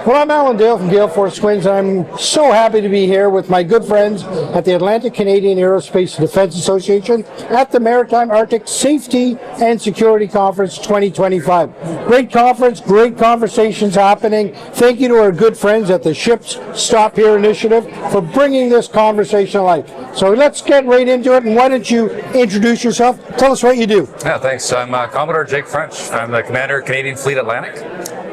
Well, I'm Alan Dale from Gale Force Twins, and I'm so happy to be here with my good friends at the Atlantic Canadian Aerospace and Defense Association at the Maritime Arctic Safety and Security Conference 2025. Great conference, great conversations happening. Thank you to our good friends at the Ships Stop Here initiative for bringing this conversation to life. So let's get right into it, and why don't you introduce yourself? Tell us what you do. Yeah, thanks. I'm Commodore Jake French. I'm the commander of Canadian Fleet Atlantic.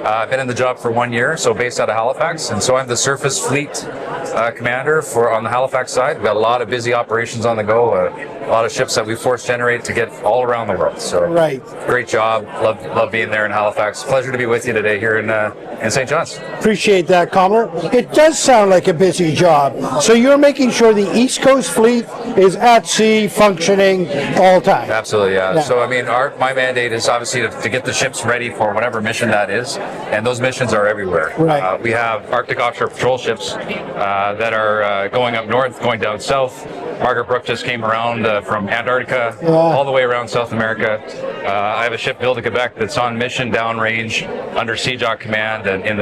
I've been in the job for 1 year, so based out of Halifax, and so I'm the surface fleet commander on the Halifax side. We've got a lot of busy operations on the go, a lot of ships that we force generate to get all around the world. So great job. Love being there in Halifax. Pleasure to be with you today here in St. John's. Appreciate that, Commodore. It does sound like a busy job. So you're making sure the East Coast fleet is at sea, functioning all the time. Absolutely, yeah. So I mean, my mandate is obviously to get the ships ready for whatever mission that is, and those missions are everywhere. We have Arctic offshore patrol ships that are going up north, going down south. Margaret Brooke just came around from Antarctica all the way around South America. I have a ship built in Quebec that's on mission downrange under CJOC command and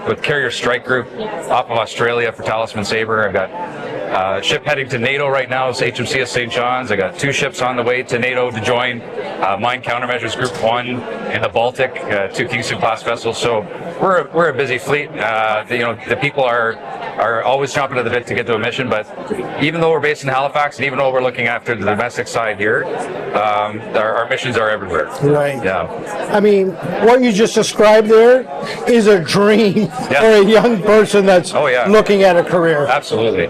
with Carrier Strike Group off of Australia for Talisman Sabre. I've got a ship heading to NATO right now, it's HMCS St. John's. I got 2 ships on the way to NATO to join Mine Countermeasures Group 1 in the Baltic, 2 Kingston class vessels. So we're a busy fleet. The people are always chomping at the bit to get to a mission, but even though we're based in Halifax and even though we're looking after the domestic side here, our missions are everywhere. Right. Yeah. I mean, what you just described there is a dream for a young person that's looking at a career. Absolutely.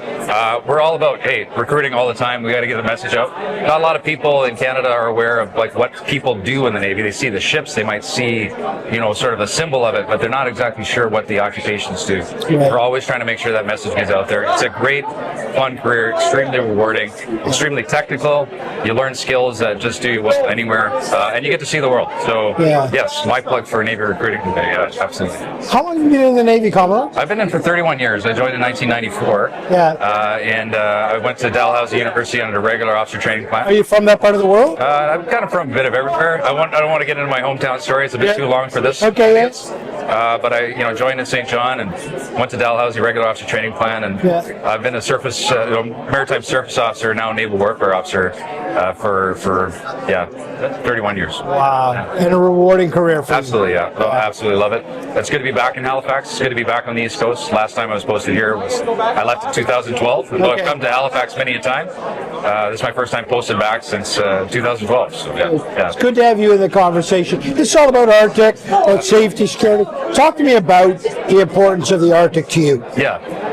We're all about, recruiting all the time. We got to get the message out. Not a lot of people in Canada are aware of what people do in the Navy. They see the ships, they might see, sort of a symbol of it, but they're not exactly sure what the occupations do. We're always trying to make sure that message gets out there. It's a great, fun career, extremely rewarding, extremely technical. You learn skills that just do you well anywhere, and you get to see the world. So, yes, my plug for Navy recruiting today, absolutely. How long have you been in the Navy, Commodore? I've been in for 31 years. I joined in 1994. And I went to Dalhousie University under regular officer training plan. Are you from that part of the world? I'm kind of from a bit of everywhere. I don't want to get into my hometown story. It's a bit too long for this. Okay, yes. But I joined in St. John and went to Dalhousie regular officer training plan, and I've been a surface maritime surface officer, now naval warfare officer for 31 years. Wow, and a rewarding career for Absolutely, absolutely love it. It's good to be back in Halifax. It's good to be back on the East Coast. Last time I was posted here I left in 2012. Though I've come to Halifax many a time, this is my first time posted back since 2012. So It's good to have you in the conversation. It's all about Arctic, about safety, security. Talk to me about the importance of the Arctic to you.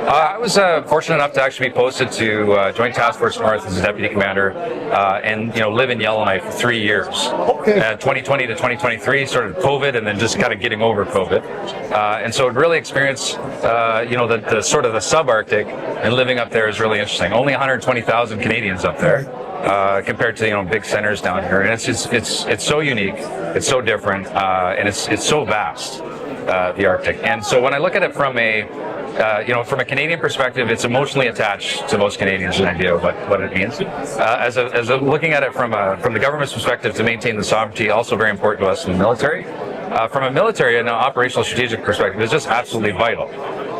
I was fortunate enough to actually be posted to Joint Task Force North as a deputy commander, and live in Yellowknife for 3 years. 2020 to 2023, sort of COVID, and then just kind of getting over COVID, and so it really experienced, the sort of the subarctic, and living up there is really interesting. Only 120,000 Canadians up there. Compared to big centers down here, and it's so unique, it's so different, and it's so vast, the Arctic. And so when I look at it from a Canadian perspective, it's emotionally attached to most Canadians, an idea of what it means. Looking at it from the government's perspective, to maintain the sovereignty, also very important to us in the military. From a military and an operational strategic perspective, it's just absolutely vital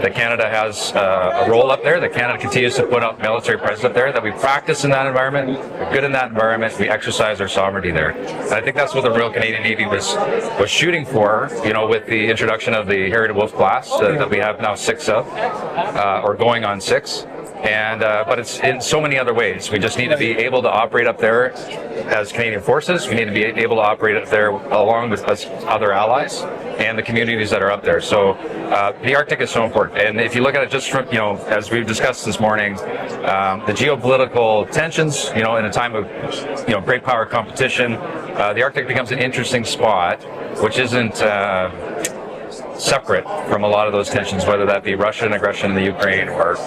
that Canada has a role up there, that Canada continues to put up military presence up there, that we practice in that environment, we're good in that environment, we exercise our sovereignty there. And I think that's what the Royal Canadian Navy was shooting for, with the introduction of the Harry DeWolf class that we have now 6 of, or going on 6. And but it's in so many other ways. We just need to be able to operate up there as Canadian forces. We need to be able to operate up there along with us other allies and the communities that are up there. So the Arctic is so important. And if you look at it just from, as we've discussed this morning, the geopolitical tensions, in a time of, great power competition, the Arctic becomes an interesting spot, which isn't separate from a lot of those tensions, whether that be Russian aggression in the Ukraine or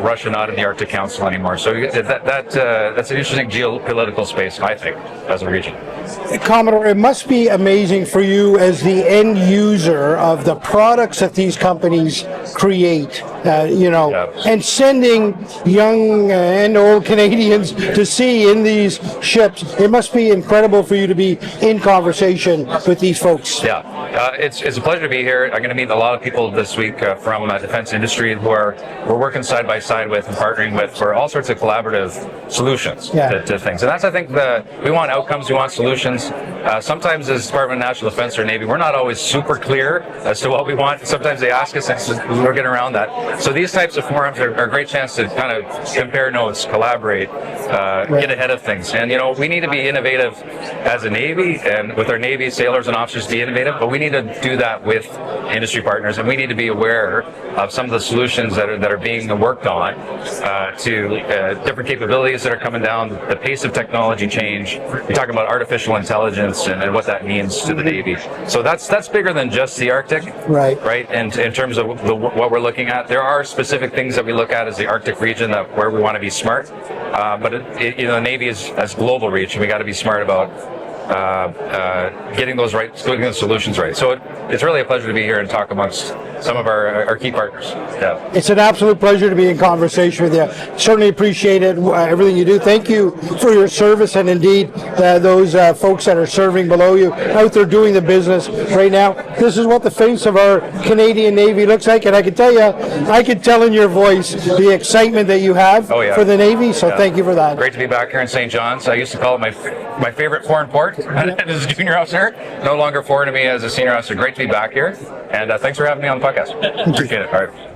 Russia not in the Arctic Council anymore. So that's an interesting geopolitical space, I think, as a region. Commodore, it must be amazing for you as the end user of the products that these companies create, and sending young and old Canadians to sea in these ships. It must be incredible for you to be in conversation with these folks. Yeah, it's a pleasure to be here. I'm going to meet a lot of people this week from defense industry who we're working side by side with and partnering with for all sorts of collaborative solutions to things. And that's, I think, we want outcomes, we want solutions. Sometimes as Department of National Defense or Navy, we're not always super clear as to what we want. Sometimes they ask us and we're getting around that. So these types of forums are a great chance to kind of compare notes, collaborate, get ahead of things. And, we need to be innovative as a Navy, and with our Navy sailors and officers be innovative, but we need to do that with industry partners, and we need to be aware of some of the solutions that are being worked on to different capabilities that are coming down, the pace of technology change. You're talking about artificial intelligence and what that means to the Navy. So that's bigger than just the Arctic, right? And in terms of what we're looking at, there are specific things that we look at as the Arctic region where we want to be smart. But the Navy has global reach, and we got to be smart about getting those solutions right. So it's really a pleasure to be here and talk amongst some of our key partners. Yeah. It's an absolute pleasure to be in conversation with you. Certainly appreciate it, everything you do. Thank you for your service, and indeed those folks that are serving below you out there doing the business right now. This is what the face of our Canadian Navy looks like, and I can tell you, I can tell in your voice the excitement that you have for the Navy, so thank you for that. Great to be back here in St. John's. I used to call it my favorite foreign port as a junior officer. No longer foreign to me as a senior officer. Great to be back here, and thanks for having me on the podcast. Appreciate it. All right.